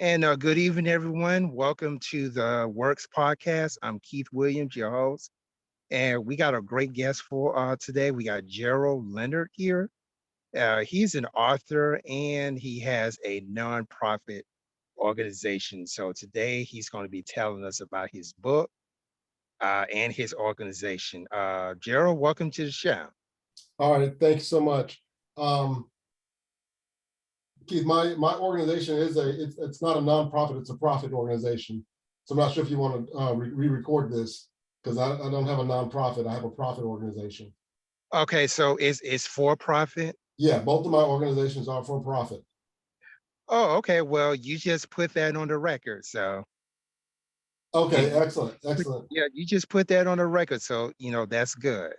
And good evening, everyone. Welcome to the Works Podcast. I'm Keith Williams, your host, and we got a great guest for today. We got Gerald Leonard here. He's an author and he has a nonprofit organization. So today he's going to be telling us about his book and his organization. Gerald, welcome to the show. All right, thanks so much. Um, Keith, my organization it's not a nonprofit, it's a profit organization. So I'm not sure if you want to re-record this because I don't have a nonprofit, I have a profit organization. Okay, so it's for profit. Yeah, both of my organizations are for profit. Oh, okay. Well, you just put that on the record. So Okay, you excellent, excellent. yeah, you just put that on the record. So, that's good.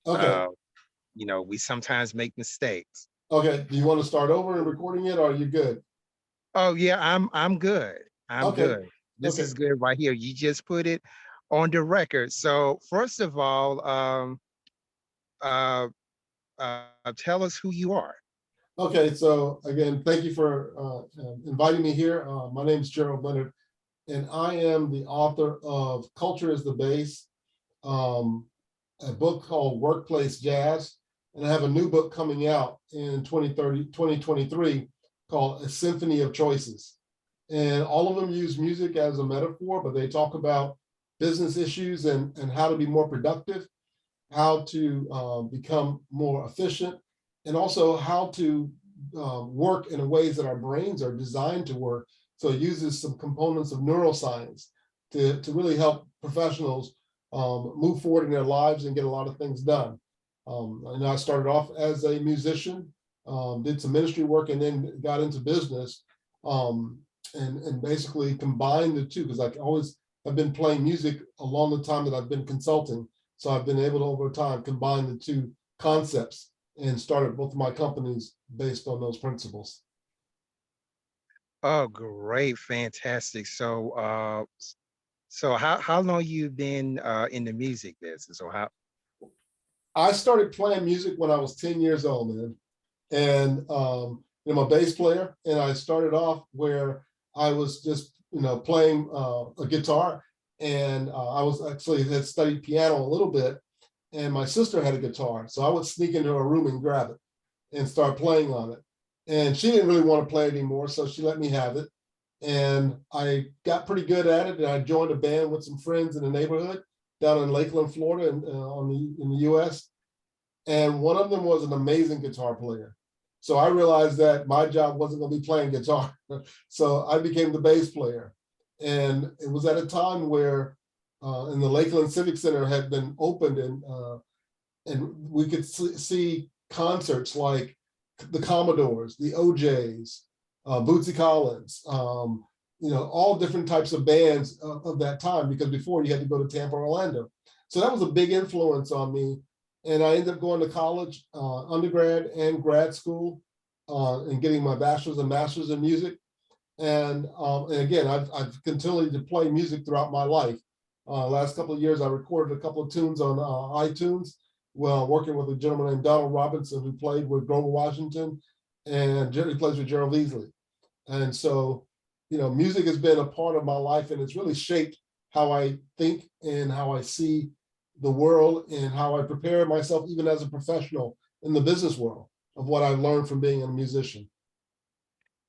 Okay, Uh, we sometimes make mistakes. okay. Do you want to start over and recording it, or are you good? Oh yeah, I'm good. I'm Okay, good. This okay. is good right here. You just put it on the record. So first of all, uh, tell us who you are. Okay, so again, thank you for inviting me here. My name is Gerald Leonard, and I am the author of Culture is the Base, a book called Workplace Jazz. And I have a new book coming out in 2023 called A Symphony of Choices. And all of them use music as a metaphor, but they talk about business issues and how to be more productive, how to become more efficient, and also how to work in ways that our brains are designed to work. So it uses some components of neuroscience to really help professionals move forward in their lives and get a lot of things done. And I started off as a musician, did some ministry work, and then got into business, and basically combined the two because I always have been playing music along the time that I've been consulting. So I've been able to, over time, combine the two concepts and started both of my companies based on those principles. Oh, great, fantastic. So, so how long you been in the music business, or how? I started playing music when I was 10 years old, man. And I'm a bass player, and I started off where I was just, playing a guitar, and I was actually had studied piano a little bit, and my sister had a guitar, so I would sneak into her room and grab it and start playing on it. And she didn't really want to play anymore, so she let me have it. And I got pretty good at it, and I joined a band with some friends in the neighborhood down in Lakeland, Florida, and in the U.S. And one of them was an amazing guitar player. So I realized that my job wasn't going to be playing guitar. So I became the bass player. And it was at a time where in the Lakeland Civic Center had been opened, and we could see concerts like the Commodores, the OJs, Bootsy Collins, all different types of bands of that time, because before you had to go to Tampa, Orlando. So that was a big influence on me. And I ended up going to college, undergrad and grad school, and getting my bachelor's and master's in music. And again, I've continued to play music throughout my life. Last couple of years, I recorded a couple of tunes on iTunes, well, working with a gentleman named Donald Robinson, who played with Grover Washington, and he plays with Gerald Leonard. And so, music has been a part of my life, and it's really shaped how I think and how I see the world and how I prepare myself, even as a professional in the business world, of what I've learned from being a musician.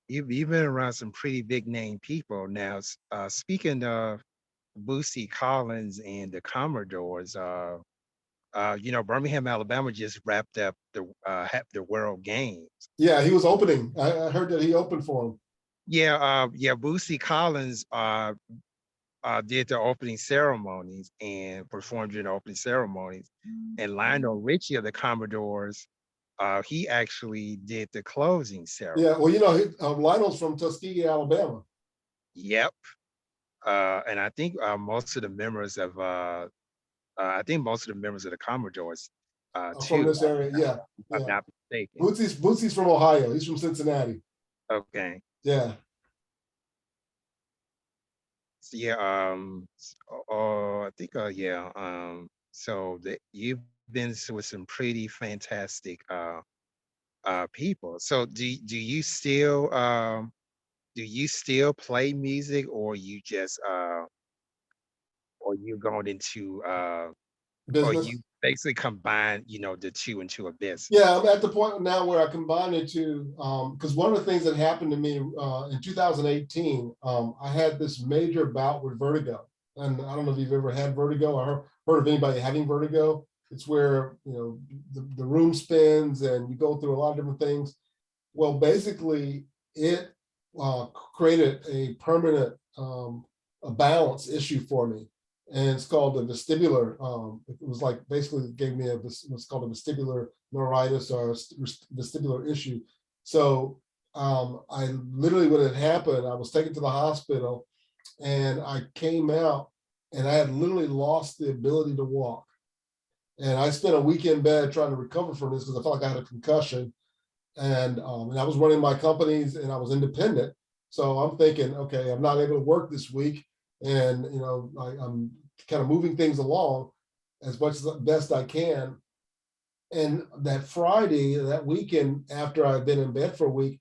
You've been around some pretty big name people. Now, speaking of Bootsy Collins and the Commodores, Birmingham, Alabama just wrapped up the World Games. Yeah, he was opening. I heard that he opened for him. Yeah. Bootsy Collins did the opening ceremonies and performed during the opening ceremonies, and Lionel Richie of the Commodores, he actually did the closing ceremony. Yeah, well, Lionel's from Tuskegee, Alabama. Yep. And I think most of the members of the Commodores From too, this area. Yeah, if I'm yeah. not mistaken. Bootsy's from Ohio. He's from Cincinnati. Okay. Yeah. So, yeah. I think. Yeah. So you've been with some pretty fantastic people. So do you still do you still play music, or you just or you going into or Business. you basically combine, the two into a business? Yeah, I'm at the point now where I combine it to, because one of the things that happened to me in 2018, I had this major bout with vertigo. And I don't know if you've ever had vertigo or heard of anybody having vertigo. It's where, the room spins and you go through a lot of different things. Well, basically, it created a permanent a balance issue for me, and it's called the vestibular. It was like basically it gave me what's called a vestibular neuritis or vestibular issue. So I literally, when it happened, I was taken to the hospital, and I came out, and I had literally lost the ability to walk. And I spent a week in bed trying to recover from this because I felt like I had a concussion, and I was running my companies and I was independent. So I'm thinking, okay, I'm not able to work this week, and I'm kind of moving things along as much as best I can. And that Friday, that weekend, after I'd been in bed for a week,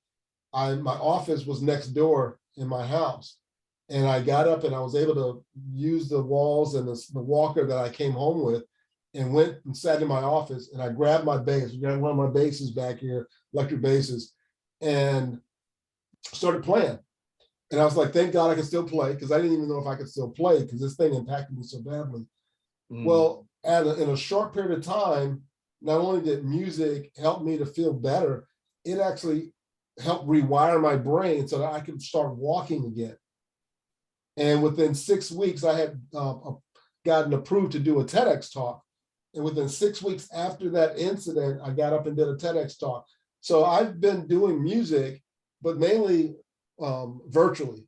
my office was next door in my house, and I got up and I was able to use the walls and the walker that I came home with, and went and sat in my office, and I grabbed my bass. We got one of my basses back here, electric basses, and started playing. And I was like, thank God I can still play, because I didn't even know if I could still play because this thing impacted me so badly. Mm, Well, in a short period of time, not only did music help me to feel better, it actually helped rewire my brain so that I could start walking again. And within 6 weeks, I had gotten approved to do a TEDx talk. And within 6 weeks after that incident, I got up and did a TEDx talk. So I've been doing music, but mainly virtually,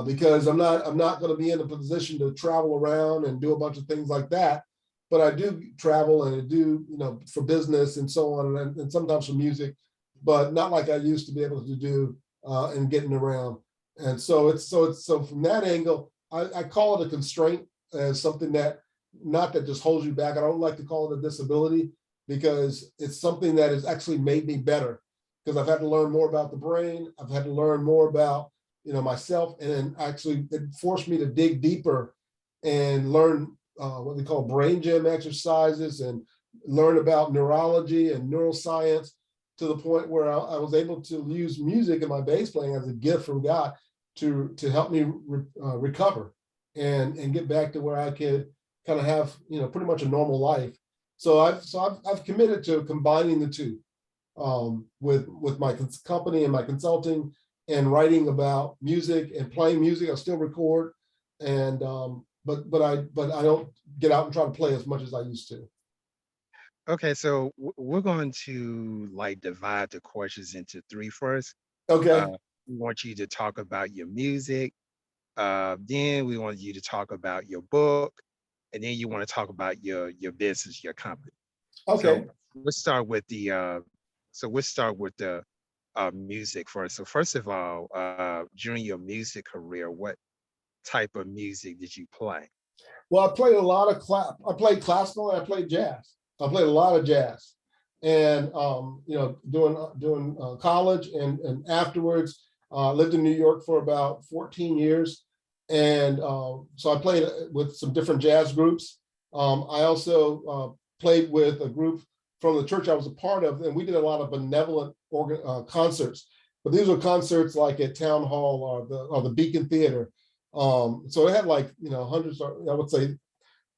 because I'm not going to be in a position to travel around and do a bunch of things like that. But I do travel, and I do, for business and so on, and sometimes for music, but not like I used to be able to do and getting around. And so from that angle, I call it a constraint, as something that, not that just holds you back. I don't like to call it a disability, because it's something that has actually made me better, because I've had to learn more about the brain. I've had to learn more about, myself, and then actually it forced me to dig deeper and learn what they call brain gym exercises, and learn about neurology and neuroscience, to the point where I was able to use music and my bass playing as a gift from God to help me recover and get back to where I could kind of have, pretty much a normal life. So I've committed to combining the two, with my company and my consulting, and writing about music and playing music. I still record, and but I don't get out and try to play as much as I used to. okay, so we're going to like divide the questions into three first. Okay. Uh, we want you to talk about your music. Then we want you to talk about your book, and then you want to talk about your business, your company. So Okay. let's start with the music first. So first of all, during your music career, what type of music did you play? Well, I played a lot of I played classical and I played jazz. I played a lot of jazz, and doing college, and afterwards, lived in New York for about 14 years, and so I played with some different jazz groups. I also played with a group from the church I was a part of, and we did a lot of benevolent concerts. But these were concerts like at Town Hall or the Beacon Theater. So it had like, hundreds, or I would say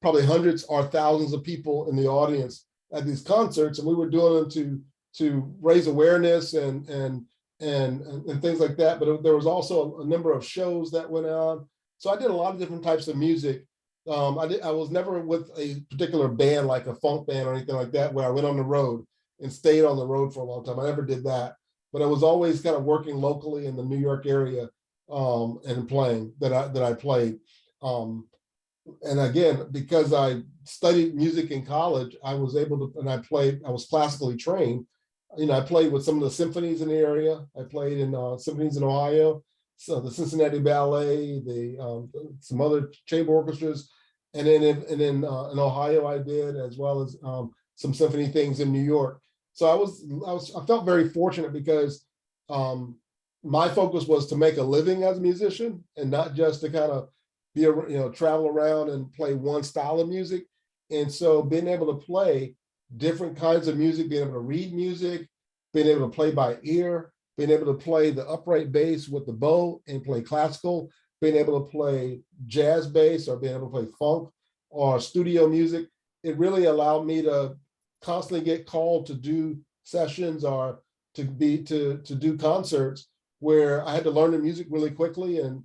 probably hundreds or thousands of people in the audience at these concerts, and we were doing them to raise awareness and things like that. But there was also a number of shows that went on. So I did a lot of different types of music. I was never with a particular band, like a funk band or anything like that, where I went on the road and stayed on the road for a long time. I never did that, but I was always kind of working locally in the New York area, and playing that I played. And again, because I studied music in college, I was able to, and I was classically trained. I played with some of the symphonies in the area. I played in symphonies in Ohio, so the Cincinnati Ballet, some other chamber orchestras, and then in Ohio I did, as well as some symphony things in New York. So I felt very fortunate, because my focus was to make a living as a musician and not just to kind of be, travel around and play one style of music. And so being able to play different kinds of music, being able to read music, being able to play by ear, being able to play the upright bass with the bow and play classical, being able to play jazz bass or being able to play funk or studio music, it really allowed me to constantly get called to do sessions or to do concerts where I had to learn the music really quickly, and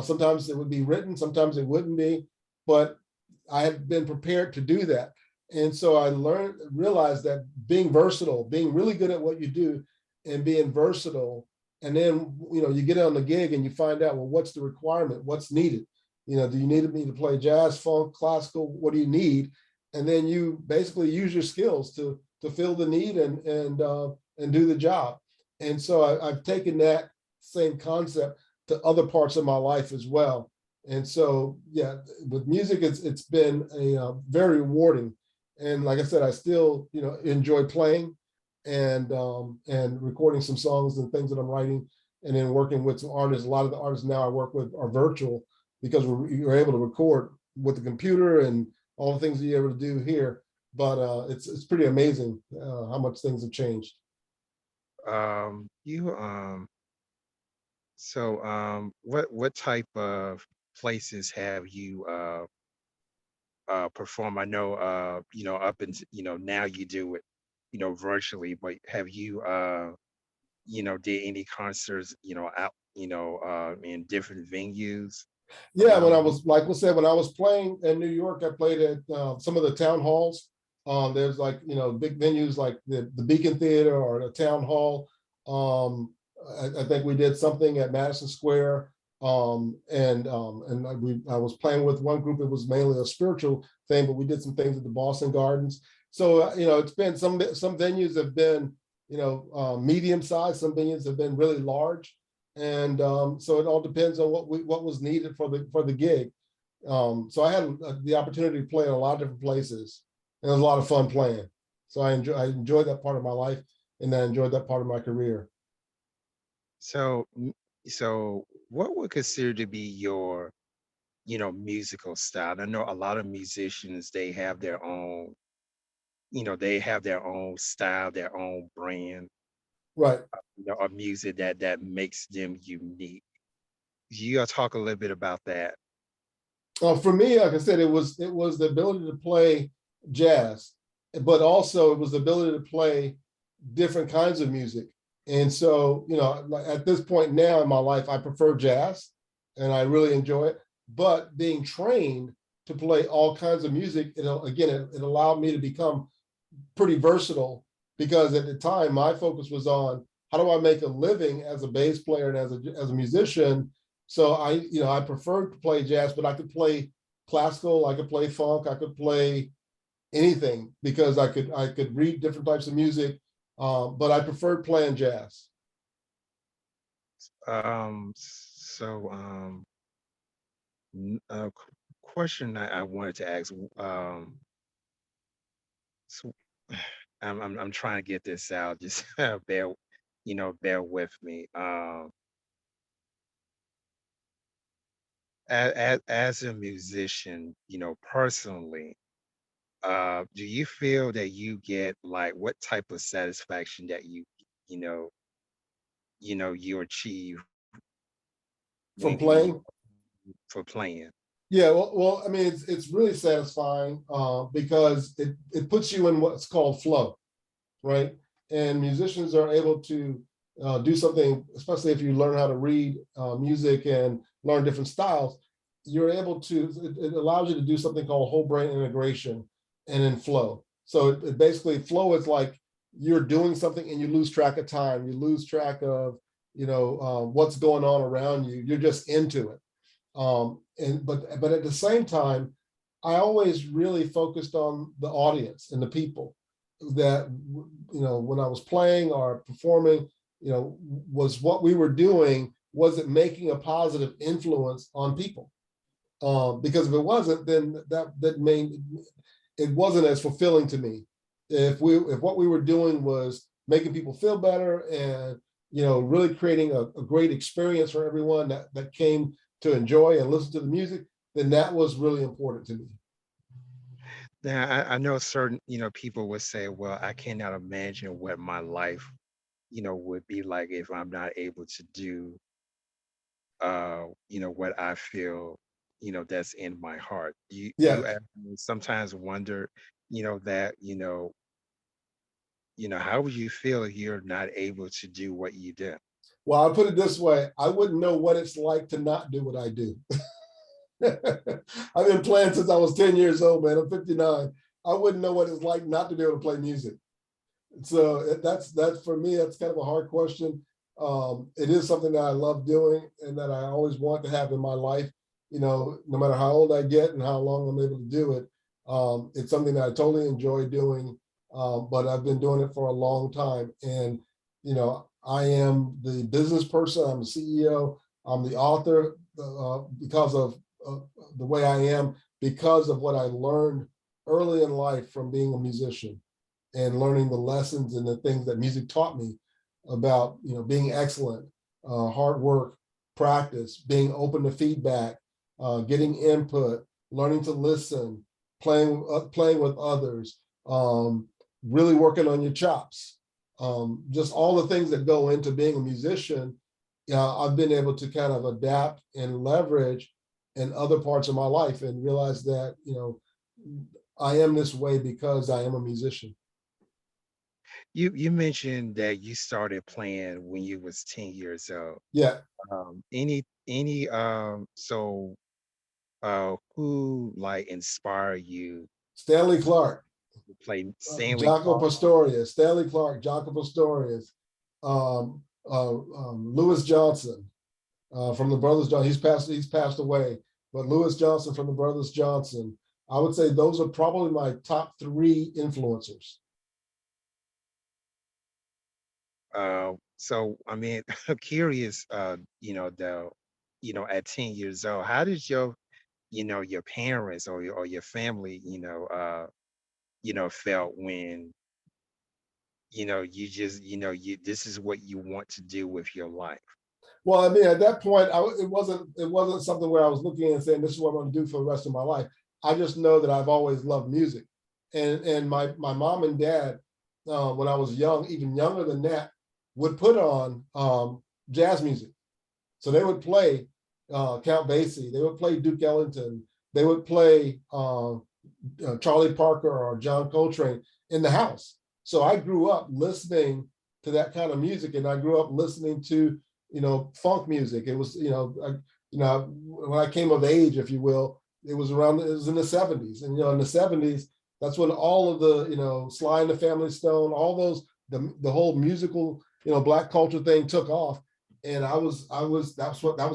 sometimes it would be written, sometimes it wouldn't be, but I had been prepared to do that. And so I realized that being versatile, being really good at what you do and being versatile, and then, you get on the gig and you find out, well, what's the requirement? What's needed? Do you need me to play jazz, funk, classical? What do you need? And then you basically use your skills to fill the need and do the job. And so I've taken that same concept to other parts of my life as well. And so, yeah, with music, it's been a very rewarding. And like I said, I still, enjoy playing and recording some songs and things that I'm writing, and then working with some artists. A lot of the artists now I work with are virtual because you're able to record with the computer and all the things that you're able to do here. But it's pretty amazing how much things have changed. You so what type of places have you perform? I know up and now you do it virtually, but have you did any concerts out in different venues Yeah, when I around? was, like we said, when I was playing in New York, I played at some of the town halls. There's like, big venues like the Beacon Theater or the Town Hall. I think we did something at Madison Square. I was playing with one group. It was mainly a spiritual thing, but we did some things at the Boston Gardens. So, it's been some venues have been, medium sized. Some venues have been really large. And so it all depends on what was needed for the gig. So I had the opportunity to play in a lot of different places, and it was a lot of fun playing. So I enjoyed that part of my life, and I enjoyed that part of my career. So so what would consider to be your musical style? I know a lot of musicians, they have their own style, their own brand, Right. of music that makes them unique. You gotta talk a little bit about that. For me, like I said, it was the ability to play jazz, but also it was the ability to play different kinds of music. And so, like at this point now in my life, I prefer jazz, and I really enjoy it. But being trained to play all kinds of music, it allowed me to become pretty versatile, because at the time my focus was on how do I make a living as a bass player and as a musician. So I preferred to play jazz, but I could play classical, I could play funk, I could play anything because I could read different types of music. But I preferred playing jazz. So question I wanted to ask. So I'm trying to get this out. Just bear with me. As a musician, personally, do you feel that you get like what type of satisfaction that you know, you achieve From when you playing. for playing? Yeah, well, I mean, it's really satisfying because it puts you in what's called flow, right? And musicians are able to do something, especially if you learn how to read music and learn different styles. You're able to, it allows you to do something called whole brain integration and in flow. So it basically, flow is like you're doing something and you lose track of time. You lose track of, what's going on around you. You're just into it. But at the same time, I always really focused on the audience and the people that, when I was playing or performing, was what we were doing, was it making a positive influence on people? Because if it wasn't, then that mean it wasn't as fulfilling to me. If what we were doing was making people feel better and really creating a great experience for everyone that came to enjoy and listen to the music, then that was really important to me. Now, I know certain, people would say, well, I cannot imagine what my life, would be like if I'm not able to do, what I feel, that's in my heart. You Yes. actually sometimes wonder, that, how would you feel if you're not able to do what you do? Well, I'll put it this way, I wouldn't know what it's like to not do what I do. I've been playing since I was 10 years old, man. I'm 59. I wouldn't know what it's like not to be able to play music. So that's for me, that's kind of a hard question. It is something that I love doing and that I always want to have in my life, no matter how old I get and how long I'm able to do it. It's something that I totally enjoy doing, but I've been doing it for a long time. And, I am the business person, I'm the CEO, I'm the author because of the way I am, because of what I learned early in life from being a musician and learning the lessons and the things that music taught me about, being excellent, hard work, practice, being open to feedback, getting input, learning to listen, playing with others, really working on your chops, just all the things that go into being a musician. I've been able to kind of adapt and leverage in other parts of my life and realize that, I am this way because I am a musician. You mentioned that you started playing when you was 10 years old. Yeah. Any who like inspire you Stanley Clark, to play Stanley Jaco Clark? Pastorius, Stanley Clark, Jaco Pastorius, Lewis Johnson from the Brothers Johnson. He's passed away, but Lewis Johnson from the Brothers Johnson. I would say those are probably my top three influencers. So I mean, I'm curious, though, at 10 years old, how did your parents or your family, felt when, you just, this is what you want to do with your life? Well, I mean, at that point, it wasn't something where I was looking and saying this is what I'm going to do for the rest of my life. I just know that I've always loved music, and my mom and dad, when I was young, even younger than that, would put on jazz music. So they would play Count Basie, they would play Duke Ellington, they would play Charlie Parker or John Coltrane in the house. So I grew up listening to that kind of music, and I grew up listening to funk music. It was when I came of age, if you will, it was in the 70s, and in the 70s, that's when all of the Sly and the Family Stone, all those the whole musical black culture thing took off, and that was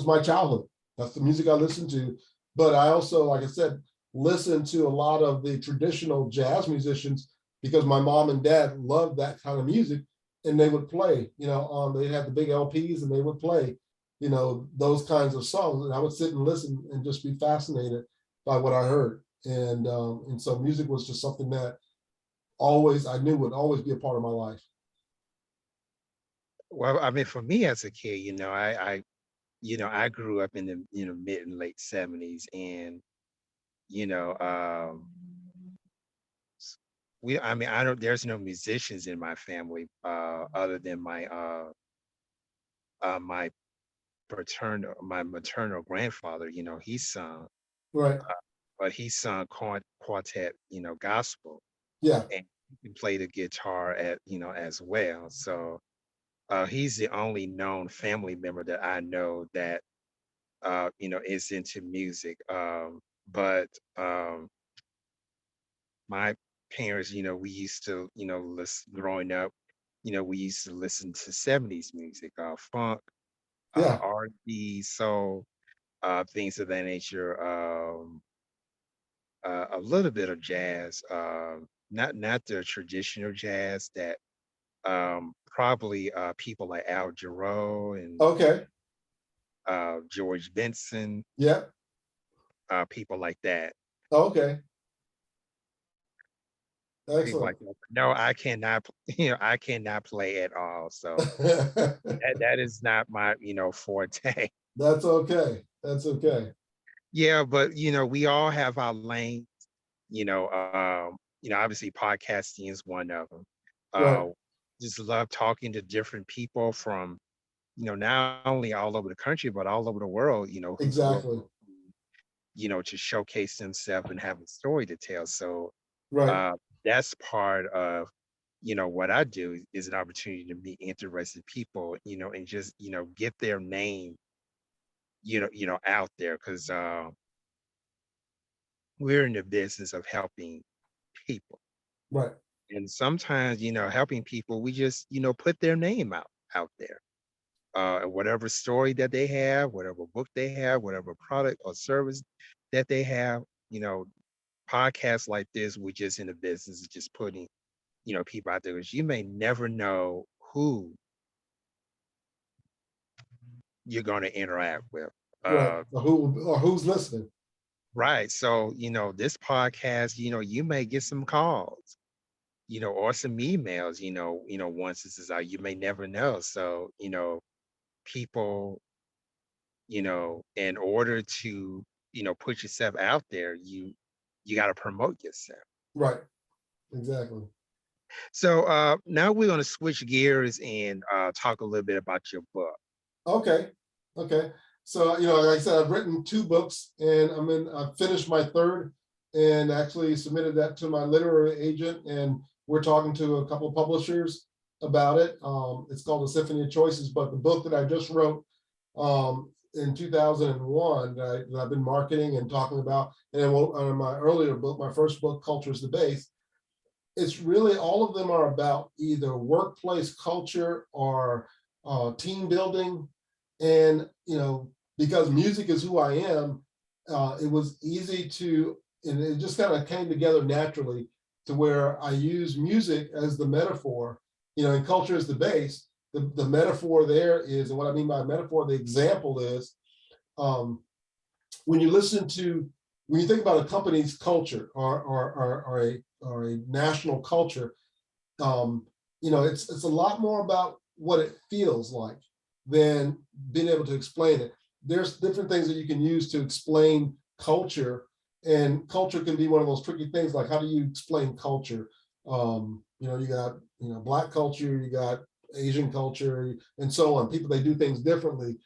my childhood. That's the music I listened to, but I also, like I said, listened to a lot of the traditional jazz musicians because my mom and dad loved that kind of music, and they would play, they had the big LPs and they would play, those kinds of songs. And I would sit and listen and just be fascinated by what I heard. And so music was just something that I knew would always be a part of my life. Well, I mean, for me as a kid, I grew up in the mid and late 70s, and you know, I mean, I don't. There's no musicians in my family, other than my my maternal grandfather. He sung, Right. but he sung quartet, gospel, Yeah. and he can play the guitar as well. So he's the only known family member that I know that is into music. But my parents, we used to, listen growing up, we used to listen to 70s music, funk, Yeah. R&B, soul, things of that nature. A little bit of jazz, not the traditional jazz that probably people like Al Jarreau and Okay. George Benson, Yeah. people like that. Okay. People like, Excellent. no, I cannot, I cannot play at all. So that is not my, forte. That's okay. That's okay. Yeah, but we all have our lane. Obviously podcasting is one of them. Right. Uh, just love talking to different people from, not only all over the country, but all over the world, who are, Exactly. to showcase themselves and have a story to tell. So Right. uh, that's part of, what I do is an opportunity to meet interested people, and just, get their name, out there. Cause we're in the business of helping people. Right. And sometimes, helping people, we just, put their name out there. Whatever story that they have, whatever book they have, whatever product or service that they have, podcasts like this, we're just in the business of just putting, people out there, because you may never know who you're going to interact with. Right. Uh, Or who's listening? right. So, this podcast, you may get some calls, or some emails, once this is out, you may never know. So, people, in order to, put yourself out there, you got to promote yourself. Right. Exactly. So now we're going to switch gears and talk a little bit about your book. Okay. Okay. So, like I said, I've written 2 books and I finished my third and actually submitted that to my literary agent. And we're talking to a couple of publishers about it. It's called The Symphony of Choices, but the book that I just wrote in 2001 that I've been marketing and talking about, and then my earlier book, my first book, Culture is the Base, it's really all of them are about either workplace culture or team building. And, because music is who I am, it was easy to, and it just kind of came together naturally to where I use music as the metaphor, and culture is the base. The metaphor there is, and what I mean by metaphor, the example is um, when you listen to, when you think about a company's culture or a national culture, it's a lot more about what it feels like than being able to explain it. There's different things that you can use to explain culture, and culture can be one of those tricky things. Like, how do you explain culture? You got Black culture, you got Asian culture, and so on. People, they do things differently.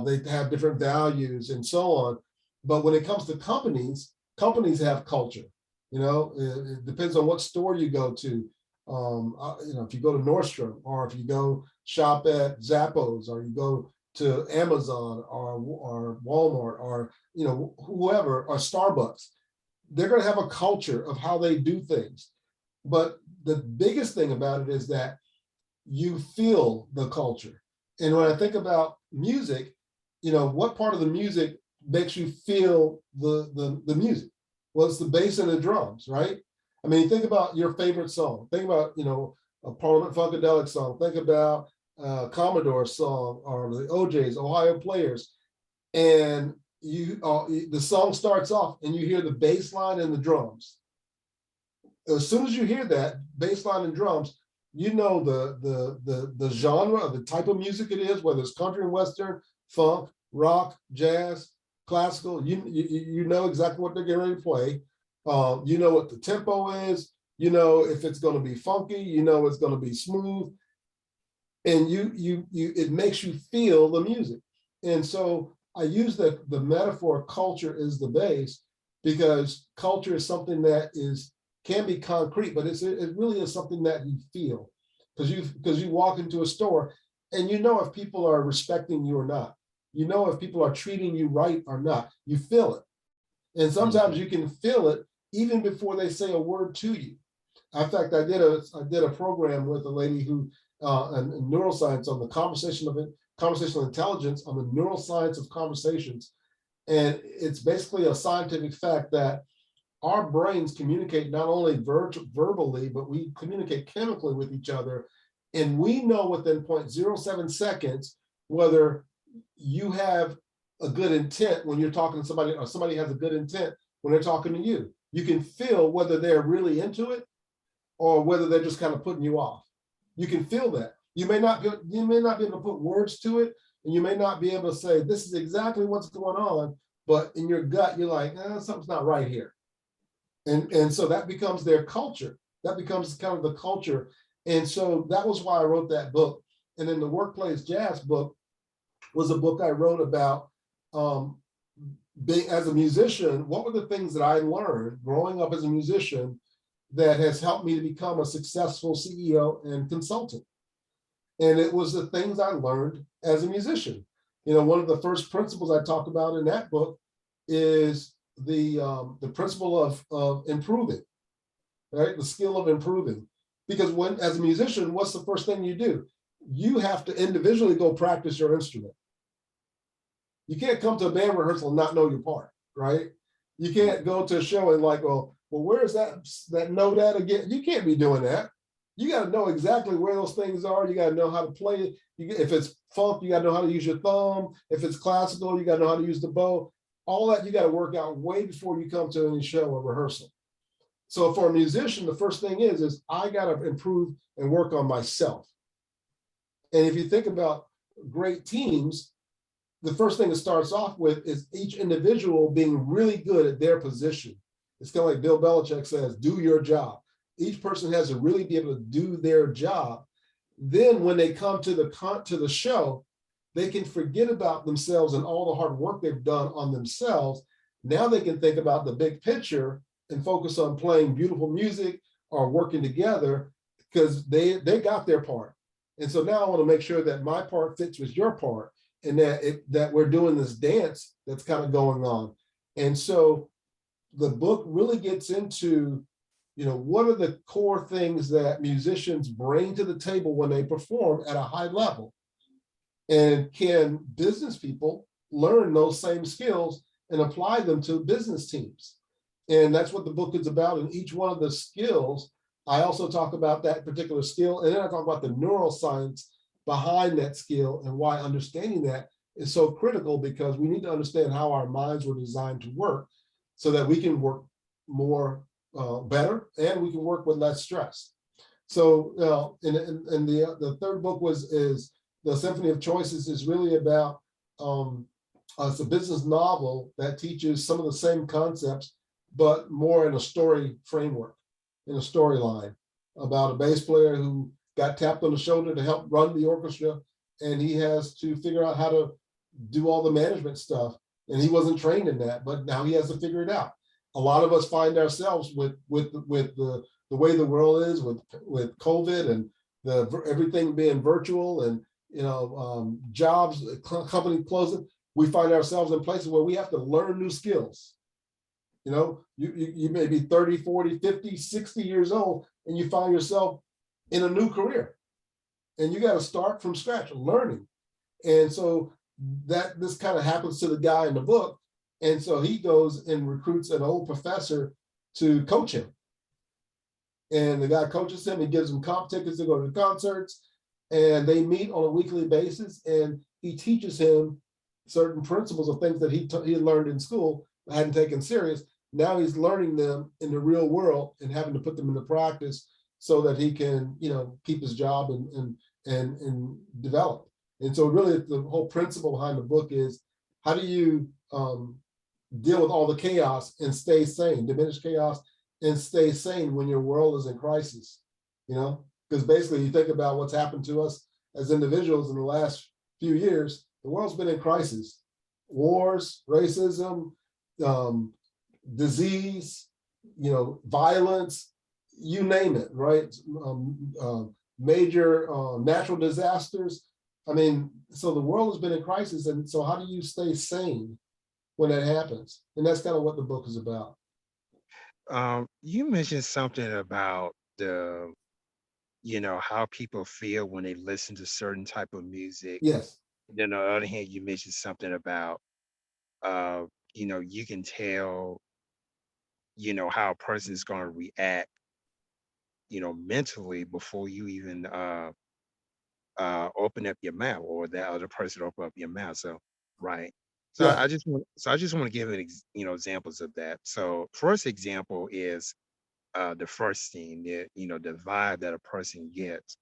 They have different values and so on. But when it comes to companies, companies have culture. It depends on what store you go to. If you go to Nordstrom, or if you go shop at Zappos, or you go to Amazon or Walmart, or whoever, or Starbucks, they're going to have a culture of how they do things. But the biggest thing about it is that you feel the culture. And when I think about music, what part of the music makes you feel the music? Well, it's the bass and the drums, right? I mean, think about your favorite song. Think about, a Parliament Funkadelic song. Think about a Commodore song, or the OJ's, Ohio Players. And the song starts off and you hear the bass line and the drums. As soon as you hear that bass line and drums, the genre, the type of music it is, whether it's country and western, funk, rock, jazz, classical. You know exactly what they're getting ready to play. You know what the tempo is. You know if it's going to be funky. You know it's going to be smooth, and it makes you feel the music. And so I use the metaphor culture is the base, because culture is something that can be concrete, but it really is something that you feel, because you walk into a store and if people are respecting you or not. If people are treating you right or not. You feel it. And sometimes you can feel it even before they say a word to you. In fact, I did a program with a lady who in neuroscience on the conversational intelligence, on the neuroscience of conversations. And it's basically a scientific fact that our brains communicate not only verbally, but we communicate chemically with each other. And we know within 0.07 seconds whether you have a good intent when you're talking to somebody, or somebody has a good intent when they're talking to you. You can feel whether they're really into it, or whether they're just kind of putting you off. You can feel that. You may not be able to put words to it, and you may not be able to say, this is exactly what's going on, but in your gut, you're like, something's not right here. And so that becomes their culture. That becomes kind of the culture. And so that was why I wrote that book. And then the Workplace Jazz book was a book I wrote about being as a musician. What were the things that I learned growing up as a musician that has helped me to become a successful CEO and consultant? And it was the things I learned as a musician. One of the first principles I talk about in that book is the principle of improving, right? The skill of improving. Because as a musician, what's the first thing you do? You have to individually go practice your instrument. You can't come to a band rehearsal and not know your part, right? You can't go to a show and like, well, where's that note at again? You can't be doing that. You got to know exactly where those things are. You got to know how to play it. If it's funk, you got to know how to use your thumb. If it's classical, you got to know how to use the bow. All that you got to work out way before you come to any show or rehearsal. So for a musician, the first thing is I got to improve and work on myself. And if you think about great teams, the first thing it starts off with is each individual being really good at their position. It's kind of like Bill Belichick says, do your job. Each person has to really be able to do their job. Then when they come to the show, they can forget about themselves and all the hard work they've done on themselves. Now they can think about the big picture and focus on playing beautiful music or working together because they got their part. And so now I want to make sure that my part fits with your part and that we're doing this dance that's kind of going on. And so the book really gets into, what are the core things that musicians bring to the table when they perform at a high level? And can business people learn those same skills and apply them to business teams? And that's what the book is about. And each one of the skills, I also talk about that particular skill. And then I talk about the neuroscience behind that skill and why understanding that is so critical, because we need to understand how our minds were designed to work so that we can work more better and we can work with less stress. So and the third book is The Symphony of Choices, is really about it's a business novel that teaches some of the same concepts, but more in a story framework, in a storyline, about a bass player who got tapped on the shoulder to help run the orchestra, and he has to figure out how to do all the management stuff. And he wasn't trained in that, but now he has to figure it out. A lot of us find ourselves with the way the world is, with COVID and everything being virtual and jobs, company closing. We find ourselves in places where we have to learn new skills. You may be 30, 40, 50, 60 years old, and you find yourself in a new career. And you got to start from scratch, learning. And so this kind of happens to the guy in the book. And so he goes and recruits an old professor to coach him. And the guy coaches him, he gives him comp tickets to go to the concerts, and they meet on a weekly basis. And he teaches him certain principles of things that he learned in school, hadn't taken serious. Now he's learning them in the real world and having to put them into practice so that he can, keep his job and develop. And so really the whole principle behind the book is, how do you deal with all the chaos and stay sane, diminish chaos and stay sane when your world is in crisis? Because basically you think about what's happened to us as individuals in the last few years, the world's been in crisis. Wars, racism, disease, violence, you name it, right? Major natural disasters. I mean, so the world has been in crisis. And so how do you stay sane when that happens? And that's kind of what the book is about. You mentioned something about how people feel when they listen to certain type of music. Yes. Then on the other hand, you mentioned something about, you can tell, how a person is going to react, mentally before you even open up your mouth, or that other person open up your mouth. So, right. So Yeah. I just want to give examples of that. So first example is the first thing that, the vibe that a person gets,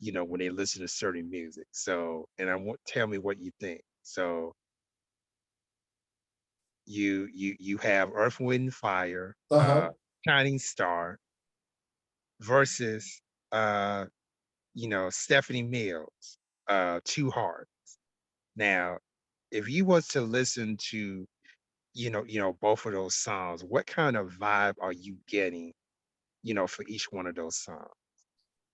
when they listen to certain music. So, and tell me what you think. So you have Earth, Wind, and Fire, Uh-huh. Shining Star versus Stephanie Mills, Two Heart. Now, if you was to listen to, both of those songs, what kind of vibe are you getting, for each one of those songs?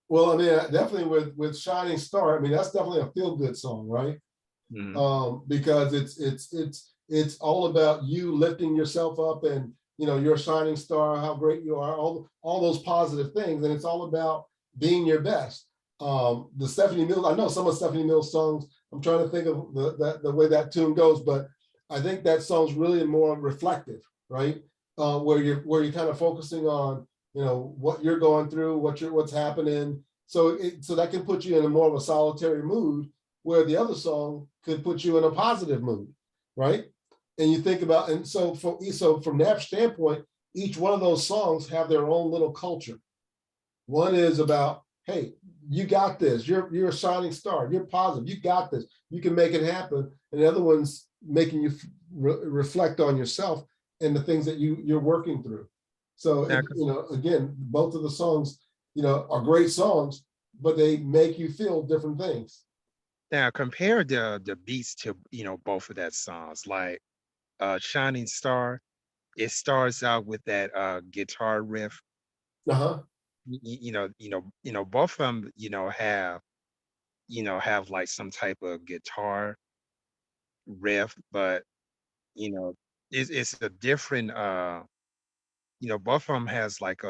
Well, I mean, definitely with Shining Star, I mean, that's definitely a feel-good song, right? Mhm. Because it's all about you lifting yourself up and you're a shining star, how great you are, all those positive things, and it's all about being your best. The Stephanie Mills, I know some of Stephanie Mills' songs. I'm trying to think of the way that tune goes, but I think that song's really more reflective, right? Where you're kind of focusing on what you're going through, what's happening. So that can put you in a more of a solitary mood, where the other song could put you in a positive mood, right? And you think about, and so from that standpoint, each one of those songs have their own little culture. One is about, hey, you got this. You're a shining star. You're positive. You got this. You can make it happen. And the other one's making you reflect on yourself and the things that you're working through. So Now, again, both of the songs, are great songs, but they make you feel different things. now compare the beats to both of that songs. Like Shining Star, it starts out with that guitar riff. Uh-huh. Both of them, have like some type of guitar riff, but you know, it's a different both of them has like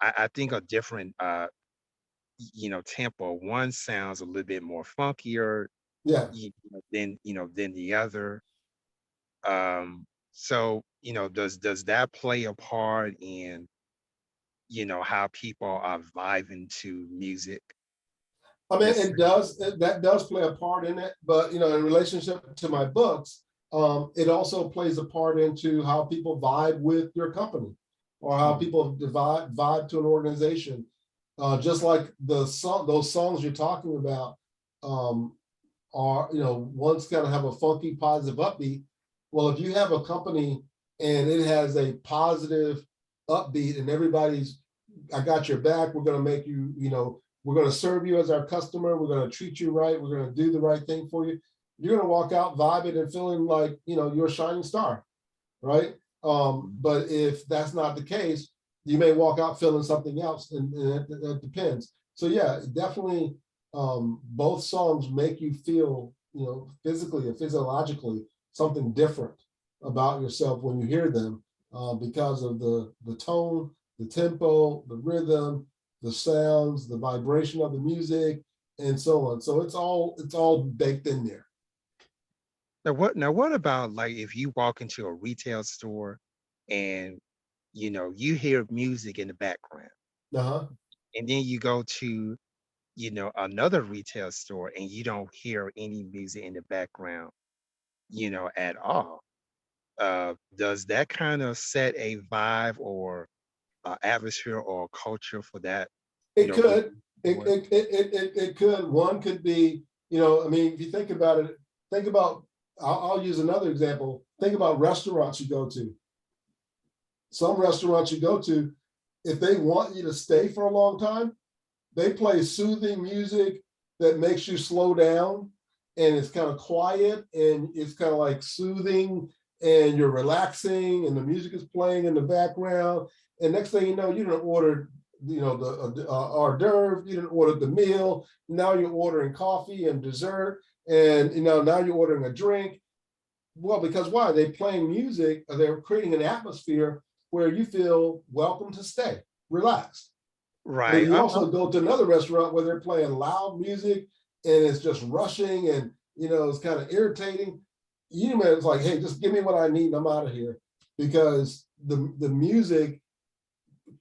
I think a different tempo. One sounds a little bit more funkier, Yeah. than the other. So, does that play a part in, how people are vibing to music? I mean, This it does, that does play a part in it, but in relationship to my books, it also plays a part into how people vibe with your company, or how Mhm. people vibe to an organization. Just like those songs you're talking about, um, are, one's gonna have a funky, positive, upbeat. Well, if you have a company and it has a positive upbeat and everybody's, I got your back, we're gonna make you, we're gonna serve you as our customer, we're gonna treat you right, we're gonna do the right thing for you, you're gonna walk out vibing and feeling like, you're a shining star, right? But if that's not the case, you may walk out feeling something else, and it depends. So yeah, definitely, both songs make you feel, physically or physiologically something different about yourself when you hear them, because of the tone, the tempo, the rhythm, the sounds, the vibration of the music, and so on. So it's all baked in there. Now what about like if you walk into a retail store and you hear music in the background, Uh-huh. and then you go to another retail store and you don't hear any music in the background, at all. Does that kind of set a vibe or atmosphere or culture for that, It retail could. It, store? it, it, it could. One could be, I mean, if you think about it, think about, I'll use another example. Think about restaurants you go to. Some restaurants you go to, if they want you to stay for a long time, they play soothing music that makes you slow down, and it's kind of quiet and it's kind of like soothing, and you're relaxing and the music is playing in the background. And next thing you know, you didn't order, the hors d'oeuvre, you didn't order the meal. Now you're ordering coffee and dessert, and now you're ordering a drink. Well, because why? They're playing music, or they're creating an atmosphere where you feel welcome to stay, relaxed. Or Right. you also go to another restaurant where they're playing loud music and it's just rushing, and it's kind of irritating. You man, it's like, hey, just give me what I need and I'm out of here, because the music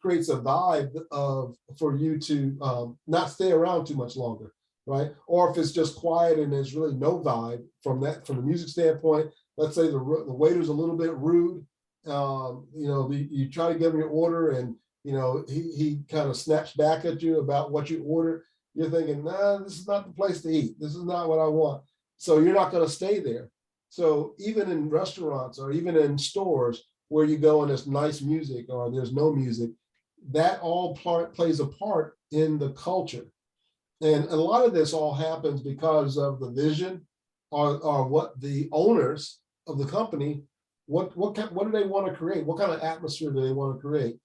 creates a vibe of for you to, not stay around too much longer, right? Or if it's just quiet and there's really no vibe from the music standpoint. Let's say the waiter's a little bit rude. You try to give them your order and he kind of snaps back at you about what you ordered. You're thinking, nah, this is not the place to eat. This is not what I want. So you're not going to stay there. So even in restaurants or even in stores where you go and there's nice music or there's no music, that all plays a part in the culture. And a lot of this all happens because of the vision or what the owners of the company, what do they want to create? What kind of atmosphere do they want to create?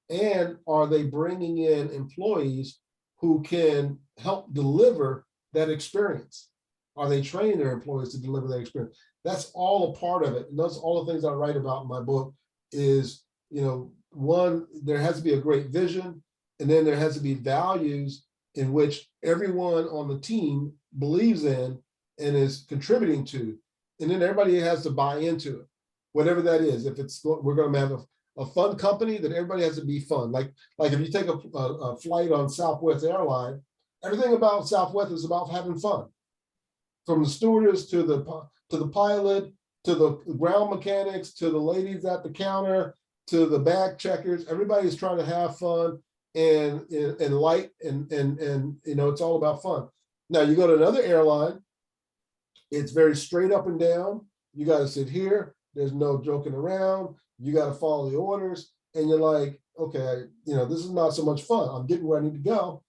And are they bringing in employees who can help deliver that experience? Are they training their employees to deliver that experience? That's all a part of it. And that's all the things I write about in my book is, one, there has to be a great vision, and then there has to be values in which everyone on the team believes in and is contributing to. And then everybody has to buy into it, whatever that is. If it's, we're going to have a fun company, that everybody has to be fun. Like if you take a flight on Southwest Airline, everything about Southwest is about having fun. From the stewardess to the pilot, to the ground mechanics, to the ladies at the counter, to the bag checkers, everybody's trying to have fun and light and it's all about fun. Now you go to another airline, it's very straight up and down. You got to sit here. There's no joking around. You got to follow the orders. And you're like, okay, this is not so much fun. I'm getting where I need to go.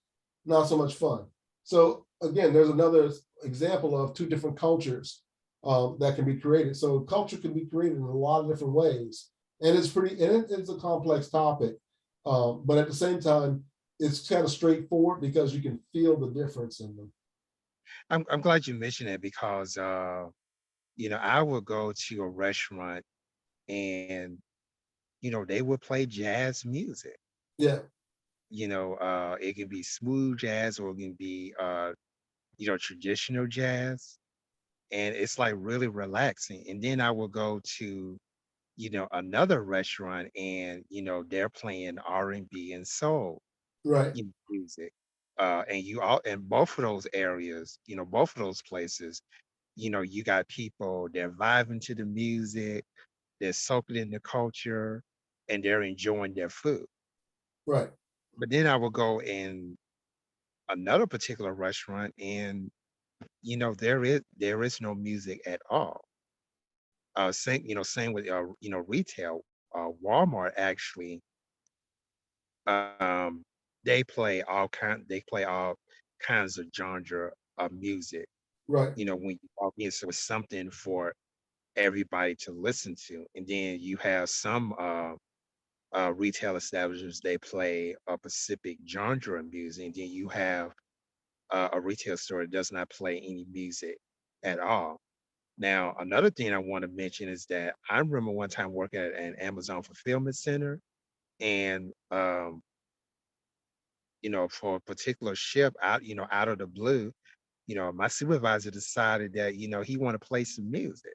Not so much fun. So again, there's another example of two different cultures that can be created. So culture can be created in a lot of different ways. And it's a complex topic. But at the same time, it's kind of straightforward because you can feel the difference in them. I'm glad you mentioned it because I would go to a restaurant and they would play jazz music. Yeah. It can be smooth jazz or it can be traditional jazz. And it's like really relaxing. And then I will go to, another restaurant and they're playing R&B and soul Right. music. And you all in both of those areas, both of those places, you got people, they're vibing to the music, they're soaking in the culture, and they're enjoying their food. Right. But then I will go in another particular restaurant and there is no music at all. Same with retail. Walmart actually, um, they play all kinds of genre of music. Right. When you walk in, so it's something for everybody to listen to. And then you have some retail establishments, they play a specific genre of music. And then you have a retail store that does not play any music at all. Now, another thing I want to mention is that I remember one time working at an Amazon fulfillment center, and for a particular ship out of the blue, my supervisor decided that he want to play some music,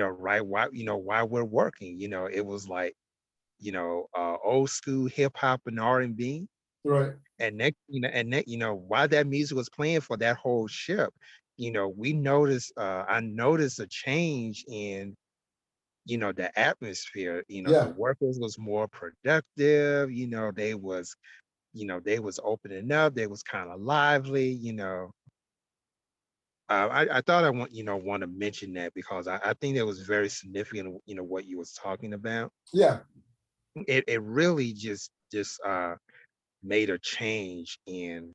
right? While we're working, it was like old school hip hop and R&B. Right. And while that music was playing for that whole ship, I noticed a change in the atmosphere. The Yeah. workers was more productive. They was opening up, they was kind of lively. I thought I want to mention that because I think that was very significant, what you was talking about. Yeah. It really just made a change in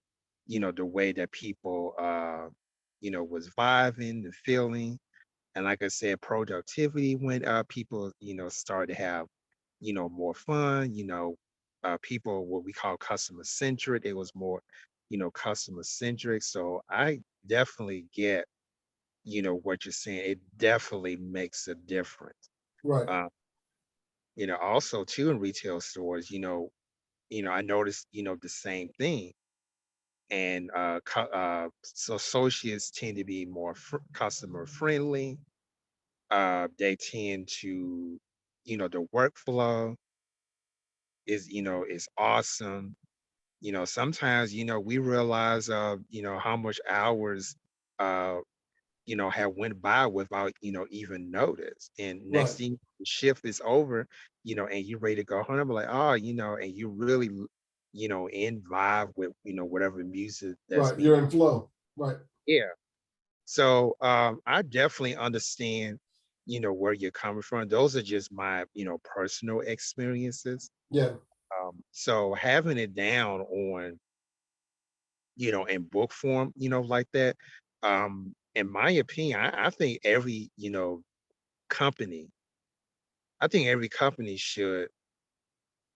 the way that people was vibing and feeling. And like I said, productivity went up. People started to have more fun. People what we call customer centric, it was more customer centric. So I definitely get what you're saying. It definitely makes a difference. Right. uh, also too in retail stores, I noticed, the same thing. And so associates tend to be more customer friendly. They tend to, the workflow is awesome. Sometimes, we realize, how much hours uh have went by without, even notice. And next Right, thing the shift is over, and you're ready to go home. I'm like, oh, and you really, in vibe with, whatever music that's right. being, You're in flow. Right. yeah. So I definitely understand, where you're coming from. Those are just my, personal experiences. Yeah, So having it down on, in book form, like that, in my opinion, I think company, I think every company should,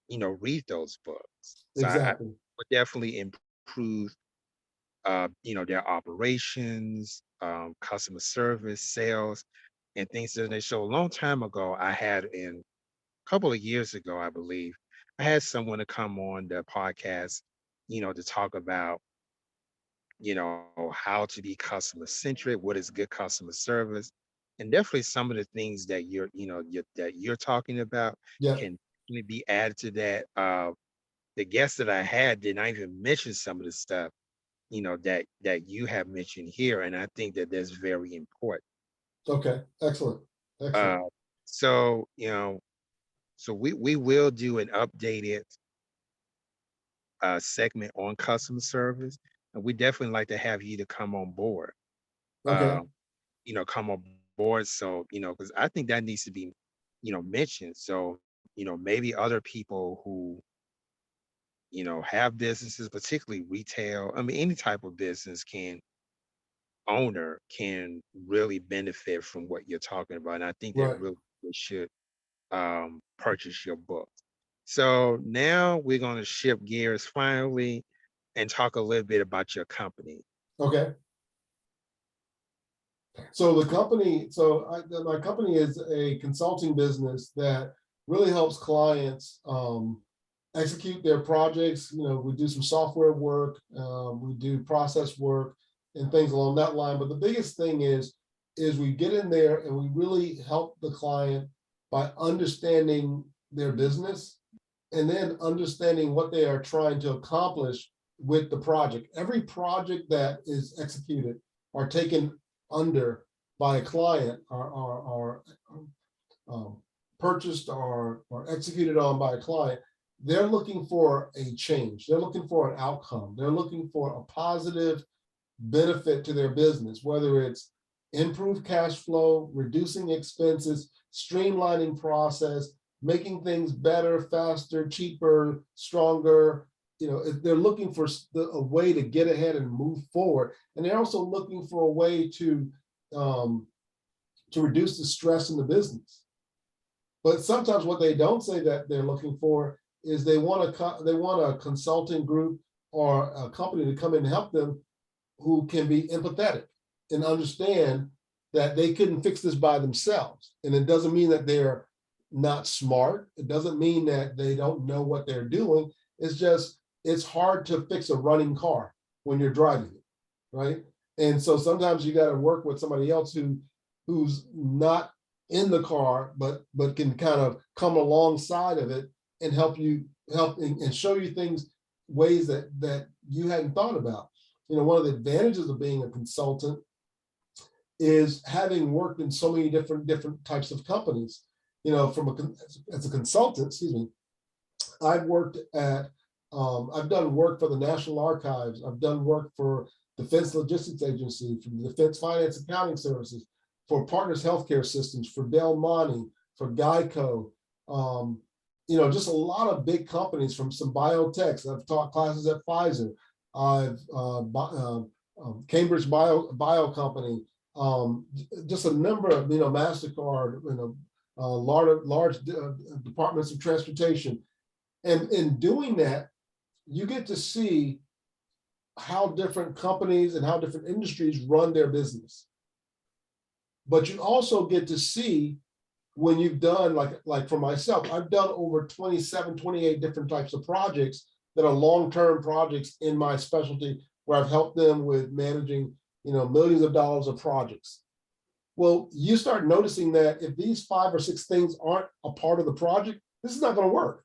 read those books. So I exactly. would definitely improve, their operations, customer service, sales, and things of that nature. So a long time ago, a couple of years ago, I believe, I had someone to come on the podcast, to talk about, how to be customer centric, what is good customer service, and definitely some of the things that you're talking about Yeah. can definitely be added to that. The guests that I had did not even mention some of the stuff, that you have mentioned here, and I think that that's very important. Okay. Excellent. Excellent. Uh, so so we will do an updated segment on customer service, and we definitely like to have you to come on board. Okay. Uh, come on board. So, because I think that needs to be, mentioned. So, maybe other people who, have businesses, particularly retail, I mean, any type of business can really benefit from what you're talking about. And I think that Right. really they should purchase your book. So now we're going to shift gears finally and talk a little bit about your company. Okay. So my company is a consulting business that really helps clients execute their projects. We do some software work, we do process work, and things along that line. But the biggest thing is we get in there and we really help the client by understanding their business and then understanding what they are trying to accomplish with the project. Every project that is executed or taken under by a client or um, purchased or executed on by a client, they're looking for a change. They're looking for an outcome. They're looking for a positive benefit to their business, whether it's improved cash flow, reducing expenses, streamlining process, making things better, faster, cheaper, stronger. They're looking for a way to get ahead and move forward, and they're also looking for a way um, to reduce the stress in the business. But sometimes what they don't say that they're looking for is they want a consulting group or a company to come in and help them who can be empathetic and understand that they couldn't fix this by themselves. And it doesn't mean that they're not smart. It doesn't mean that they don't know what they're doing. It's just, it's hard to fix a running car when you're driving it, right? And so sometimes you got to work with somebody else who's not in the car, but can kind of come alongside of it and help and show you things, ways that you hadn't thought about. One of the advantages of being a consultant is having worked in so many different types of companies. As a consultant, excuse me, I've worked at, I've done work for the National Archives. I've done work for Defense Logistics Agency, for the Defense Finance Accounting Services, for Partners Healthcare Systems, for Del Monte, for Geico. Just a lot of big companies from some biotechs. I've taught classes at Pfizer. I've Cambridge Bio Company, just a number of Mastercard, large departments of transportation, and in doing that, you get to see how different companies and how different industries run their business. But you also get to see when you've done, like for myself, I've done over 27, 28 different types of projects that are long-term projects in my specialty, where I've helped them with managing, millions of dollars of projects. Well, you start noticing that if these 5 or 6 things aren't a part of the project, this is not going to work.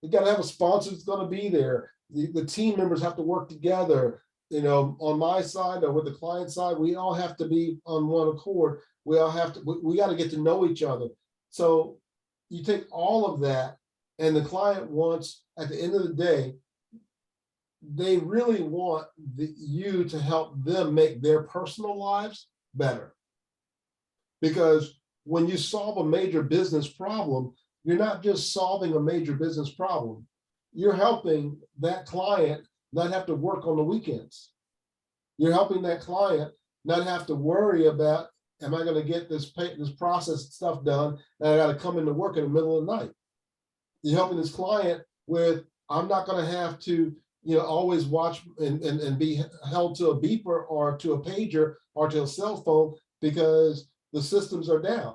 You got to have a sponsor that's going to be there. The team members have to work together. on my side or with the client side, we all have to be on one accord. We all have to, we got to get to know each other. So you take all of that, and the client wants, at the end of the day, they really want you to help them make their personal lives better. Because when you solve a major business problem, you're not just solving a major business problem. You're helping that client not have to work on the weekends. You're helping that client not have to worry about, am I going to get this process stuff done, and I got to come into work in the middle of the night. You're helping this client with, I'm not going to have to always watch and be held to a beeper or to a pager or to a cell phone because the systems are down.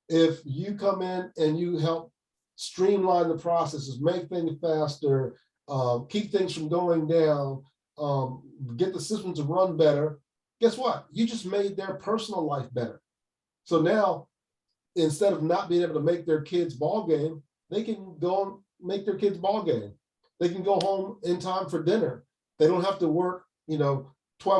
If you come in and you help streamline the processes, make things faster, keep things from going down, get the system to run better, guess what? You just made their personal life better. So now, instead of not being able to make their kids' ball game, they can go and make their kids' ball game. They can go home in time for dinner. They don't have to work, 12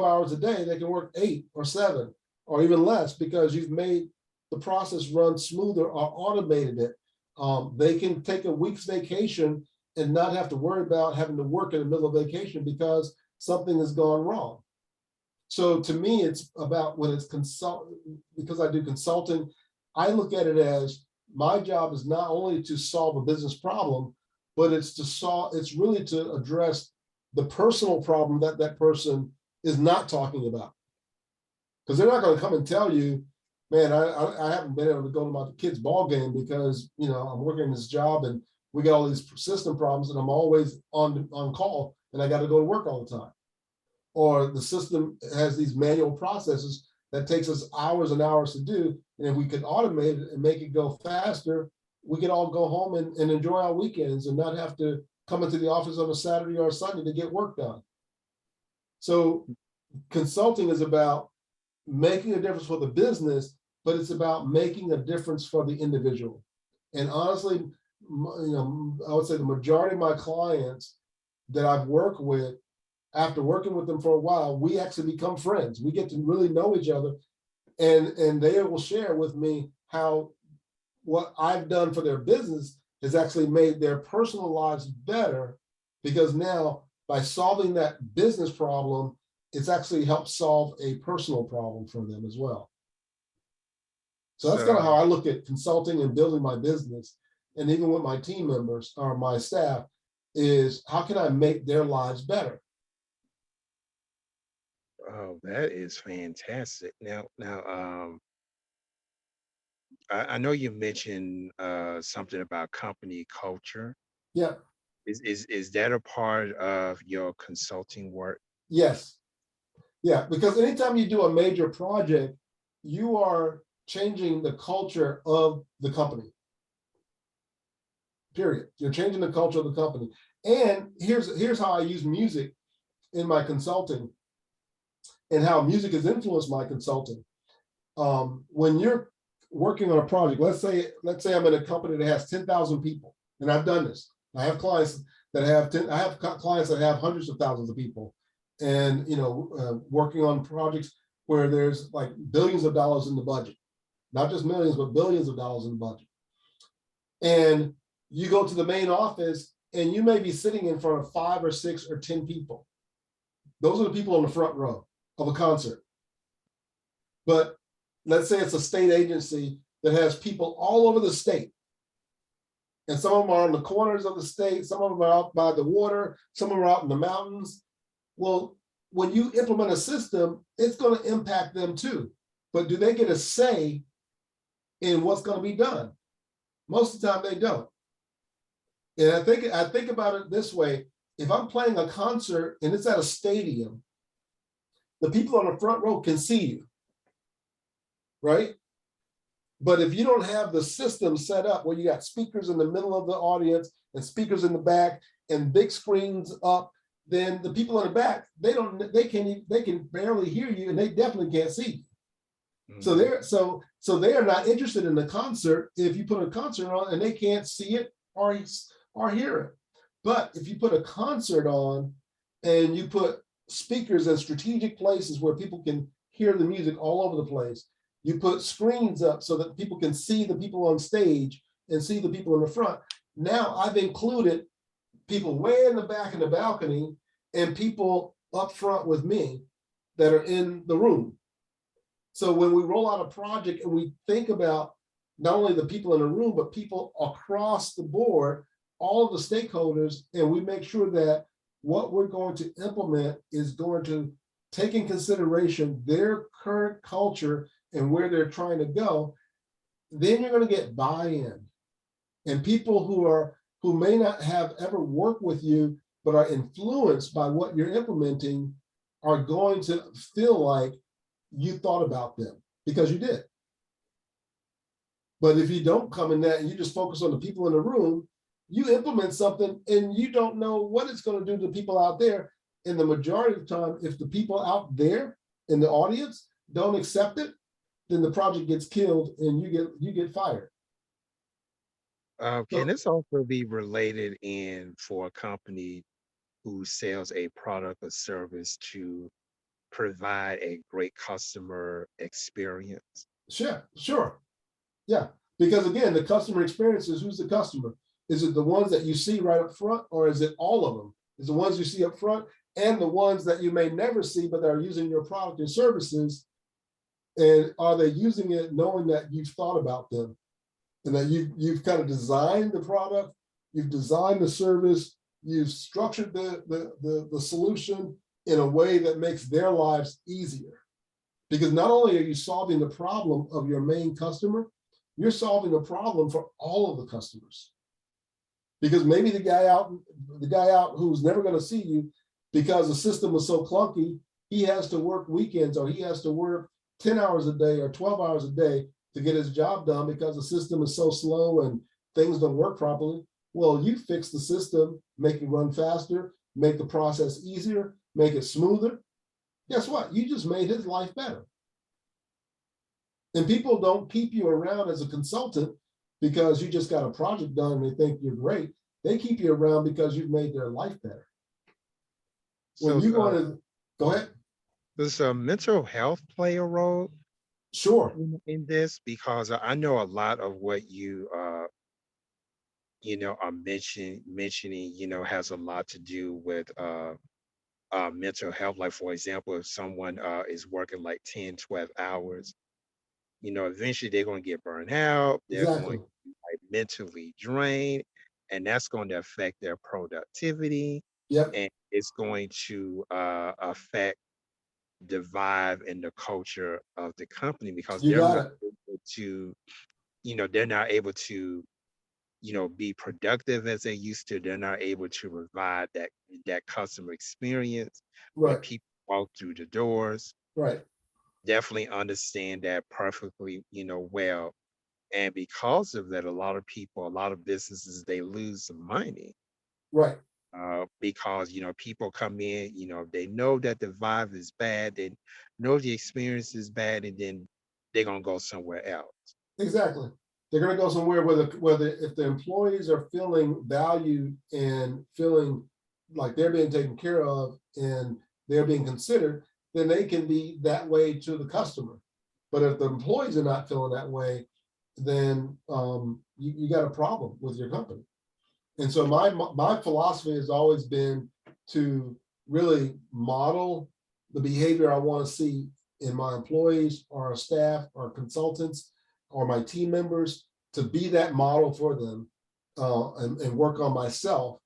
hours a day. They can work 8 or 7 or even less because you've made the process run smoother or automated it. They can take a week's vacation and not have to worry about having to work in the middle of vacation because something has gone wrong. So to me, it's about when it's because I do consulting, I look at it as my job is not only to solve a business problem, but it's really to address the personal problem that that person is not talking about. Because they're not going to come and tell you, man, I haven't been able to go to my kid's ball game because, I'm working this job and we got all these system problems and I'm always on call and I got to go to work all the time. Or the system has these manual processes that takes us hours and hours to do. And if we could automate it and make it go faster, we could all go home and enjoy our weekends and not have to come into the office on a Saturday or a Sunday to get work done. So consulting is about making a difference for the business, but it's about making a difference for the individual. And honestly, I would say the majority of my clients that I've worked with, after working with them for a while, we actually become friends. We get to really know each other, and they will share with me how what I've done for their business has actually made their personal lives better, because now by solving that business problem, it's actually helped solve a personal problem for them as well. So that's kind of how I look at consulting and building my business, and even with my team members or my staff, is how can I make their lives better? Oh, that is fantastic. Now, I know you mentioned something about company culture. Yeah. Is that a part of your consulting work? Yes. Yeah, because anytime you do a major project, you are changing the culture of the company. Period. You're changing the culture of the company. And here's how I use music in my consulting and how music has influenced my consulting. When you're working on a project, let's say I'm in a company that has 10,000 people, and I've done this. I have clients that have clients that have hundreds of thousands of people, and working on projects where there's like billions of dollars in the budget, not just millions, but billions of dollars in the budget. And you go to the main office, and you may be sitting in front of 5 or 6 or 10 people. Those are the people on the front row of a concert. But let's say it's a state agency that has people all over the state. And some of them are on the corners of the state, some of them are out by the water, some of them are out in the mountains. Well, when you implement a system, it's going to impact them too. But do they get a say in what's going to be done? Most of the time they don't. And I think about it this way. If I'm playing a concert and it's at a stadium, the people on the front row can see you, right? But if you don't have the system set up where you got speakers in the middle of the audience and speakers in the back and big screens up, then the people in the back, they can barely hear you, and they definitely can't see you. Mm-hmm. So they are not interested in the concert if you put a concert on and they can't see it or hear it. But if you put a concert on and you put speakers in strategic places where people can hear the music all over the place. You put screens up so that people can see the people on stage and see the people in the front. Now I've included people way in the back in the balcony and people up front with me that are in the room. So when we roll out a project and we think about not only the people in the room, but people across the board, all of the stakeholders, and we make sure that what we're going to implement is going to take in consideration their current culture and where they're trying to go, then you're going to get buy-in. And people who may not have ever worked with you, but are influenced by what you're implementing, are going to feel like you thought about them because you did. But if you don't come in that and you just focus on the people in the room, you implement something and you don't know what it's going to do to people out there. And the majority of the time, if the people out there in the audience don't accept it, then the project gets killed and you get fired. Can this also be related in for a company who sells a product or service to provide a great customer experience? Sure. Yeah, because again, the customer experience is, who's the customer? Is it the ones that you see right up front, or is it all of them? Is the ones you see up front and the ones that you may never see, but are using your product and services? And are they using it knowing that you've thought about them and that you've kind of designed the product, you've designed the service, you've structured the solution in a way that makes their lives easier? Because not only are you solving the problem of your main customer, you're solving a problem for all of the customers. Because maybe the guy out who's never going to see you because the system was so clunky, he has to work weekends, or he has to work 10 hours a day or 12 hours a day to get his job done because the system is so slow and things don't work properly. Well, you fix the system, make it run faster, make the process easier, make it smoother. Guess what? You just made his life better. And people don't keep you around as a consultant because you just got a project done and they think you're great. They keep you around because you've made their life better. When you go to, go ahead. Does mental health play a role? Sure. In this? Because I know a lot of what you are mentioning, has a lot to do with mental health. Like, for example, if someone is working like 10, 12 hours, eventually they're going to get burned out. They're Exactly. going to be like mentally drained, and that's going to affect their productivity. Yep. And it's going to affect the vibe and the culture of the company, because You they're got not it. able to, they're not able to, be productive as they used to. They're not able to provide that customer experience when Right. people walk through the doors. Right. Definitely understand that perfectly, well. And because of that, a lot of businesses, they lose some money. Right. Because people come in, they know that the vibe is bad, they know the experience is bad, and then they're gonna go somewhere else. Exactly. They're going to go somewhere where if the employees are feeling valued and feeling like they're being taken care of and they're being considered, then they can be that way to the customer. But if the employees are not feeling that way, then you got a problem with your company. And so my philosophy has always been to really model the behavior I want to see in my employees or our staff or consultants or my team members, to be that model for them, and work on myself.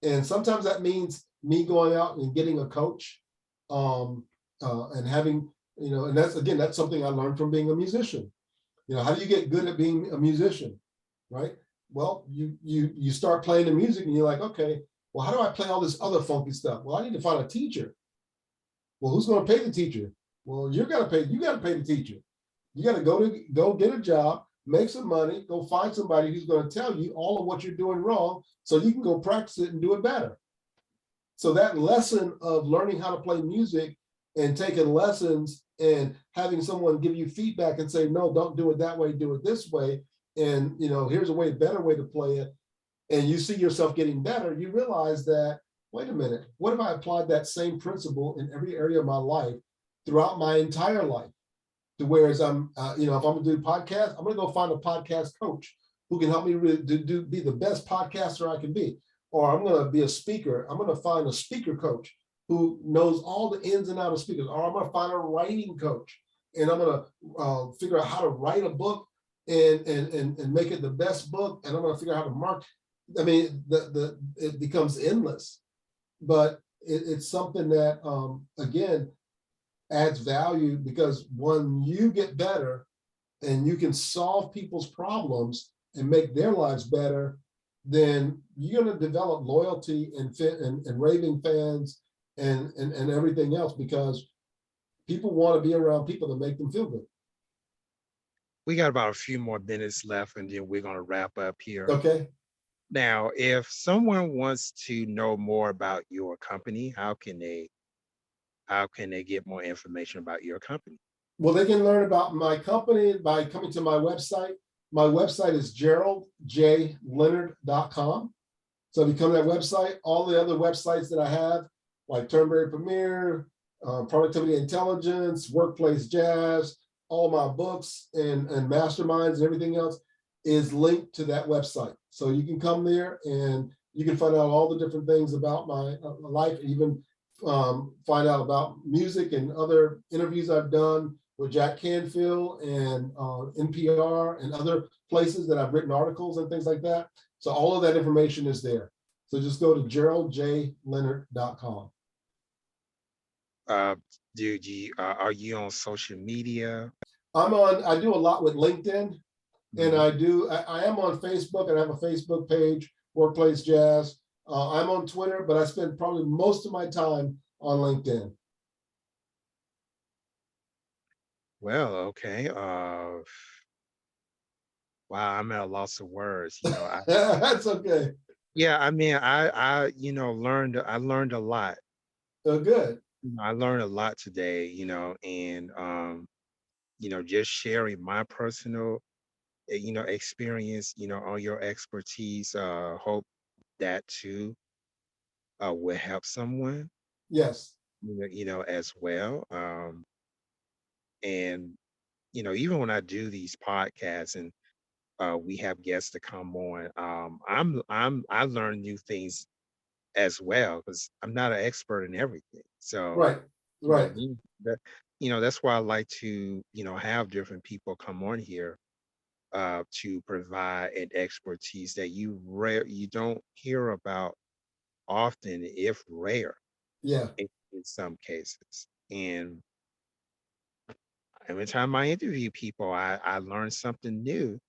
And sometimes that means me going out and getting a coach, and having, and that's something I learned from being a musician. How do you get good at being a musician, right? Well, you start playing the music and you're like, okay, well, how do I play all this other funky stuff? Well, I need to find a teacher. Well, who's going to pay the teacher? Well, you got to pay the teacher. You got to go get a job, make some money, go find somebody who's going to tell you all of what you're doing wrong so you can go practice it and do it better. So that lesson of learning how to play music and taking lessons and having someone give you feedback and say, no, don't do it that way, do it this way. And here's a better way to play it. And you see yourself getting better, you realize that wait a minute, what if I applied that same principle in every area of my life throughout my entire life? To whereas if I'm gonna do podcasts, I'm gonna go find a podcast coach who can help me really be the best podcaster I can be. Or I'm gonna be a speaker. I'm gonna find a speaker coach who knows all the ins and outs of speakers. Or I'm gonna find a writing coach, and I'm gonna figure out how to write a book and make it the best book. And I'm gonna figure out how to market. I mean, it becomes endless, but it's something that again adds value, because when you get better and you can solve people's problems and make their lives better, then you're going to develop loyalty and raving fans and everything else, because people want to be around people that make them feel good. We got about a few more minutes left, and then we're going to wrap up here. Okay. Now, if someone wants to know more about your company, how can they get more information about your company? Well, they can learn about my company by coming to my website. My website is geraldjleonard.com. So if you come to that website, all the other websites that I have, like Turnberry Premier, Productivity Intelligence, Workplace Jazz, all my books and masterminds and everything else is linked to that website. So you can come there and you can find out all the different things about my life, even find out about music and other interviews I've done with Jack Canfield and NPR and other places that I've written articles and things like that. So all of that information is there. So just go to geraldjleonard.com. Are you on social media? I do a lot with LinkedIn, and Mhm. I am on Facebook, and I have a Facebook page, Workplace Jazz. I'm on Twitter, but I spend probably most of my time on LinkedIn. Well, okay. Wow, I'm at a loss of words. That's okay. Yeah, I mean, I learned a lot. Oh, good. I learned a lot today, and just sharing my personal, experience, on your expertise. Hope that too will help someone, Yes. as well. And even when I do these podcasts and we have guests to come on, I learn new things as well because I'm not an expert in everything. So Right. Right. me that that's why I like to have different people come on here to provide an expertise that you don't hear about often, if rare Yeah. in some cases. And every time I interview people, I learn something new,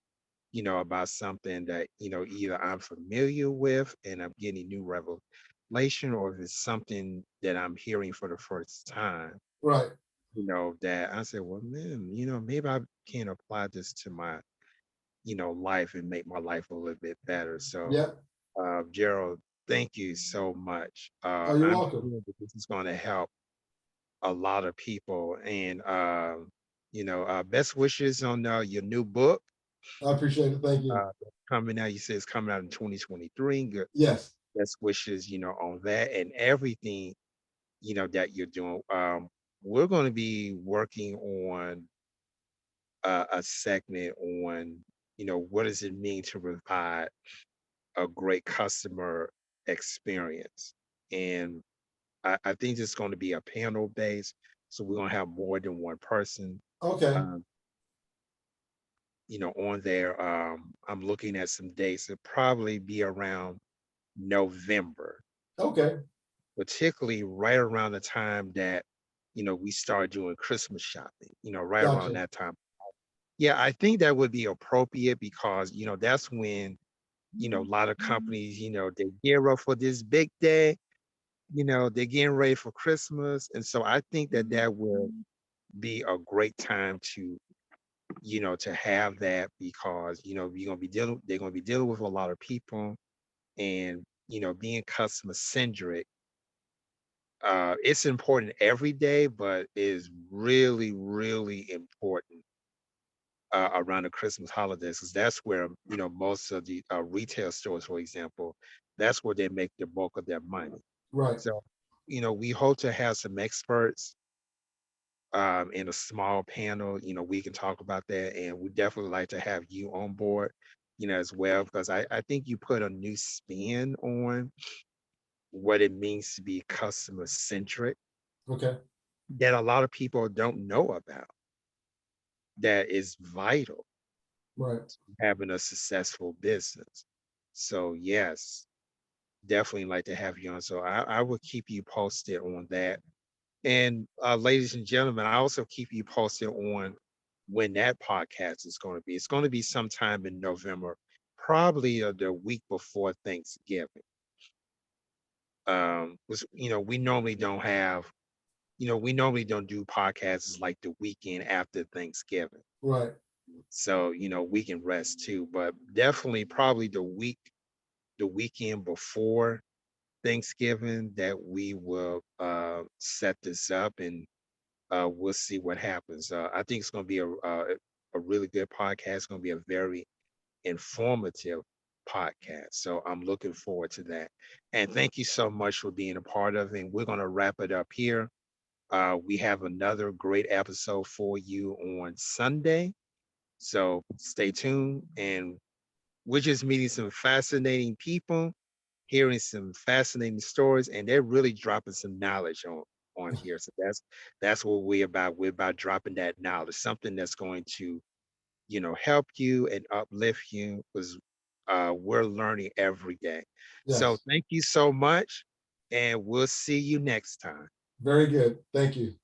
about something that, either I'm familiar with and I'm getting new revelation, or if it's something that I'm hearing for the first time, Right. that I say, well, man, maybe I can apply this to my, life and make my life a little bit better. So, Yeah. Gerald, thank you so much. Oh, you're I'm welcome. sure that this is going to help a lot of people. And, best wishes on your new book I appreciate it. Thank you. uh, coming out. You said it's coming out in 2023. Good. Yes. Best wishes, on that and everything, that you're doing. We're going to be working on a segment on, what does it mean to provide a great customer experience. And I think it's going to be a panel based. So we're going to have more than one person, Okay. um, on there. I'm looking at some dates. It'll probably be around November, Okay. particularly right around the time that, we start doing Christmas shopping, right around Gotcha. that time. Yeah, I think that would be appropriate because, that's when, a lot of companies, they gear up for this big day, they're getting ready for Christmas. And so I think that that will be a great time to have that because, they're going to be dealing with a lot of people and, being customer centric. It's important every day, but is really, really important around the Christmas holidays because that's where most of the retail stores, for example, that's where they make the bulk of their money. Right. So, we hope to have some experts in a small panel. We can talk about that, and we definitely like to have you on board, as well, because I think you put a new spin on what it means to be customer centric Okay. that a lot of people don't know about. That is vital Right. to having a successful business. So yes, definitely like to have you on. So I will keep you posted on that. And ladies and gentlemen, I also keep you posted on when that podcast is going to be. It's going to be sometime in November, probably the week before Thanksgiving. 'Cause, we normally don't do podcasts like the weekend after Thanksgiving. Right. So, we can rest too, but definitely probably the weekend before Thanksgiving that we will set this up, and we'll see what happens. I think it's going to be a really good podcast. It's going to be a very informative podcast. So I'm looking forward to that. And thank you so much for being a part of it. And we're going to wrap it up here. We have another great episode for you on Sunday. So stay tuned. And we're just meeting some fascinating people, hearing some fascinating stories, and they're really dropping some knowledge on here. So that's what we're about. We're about dropping that knowledge, something that's going to, help you and uplift you, because we're learning every day. So Yes. thank you so much, and we'll see you next time. Very good. Thank you.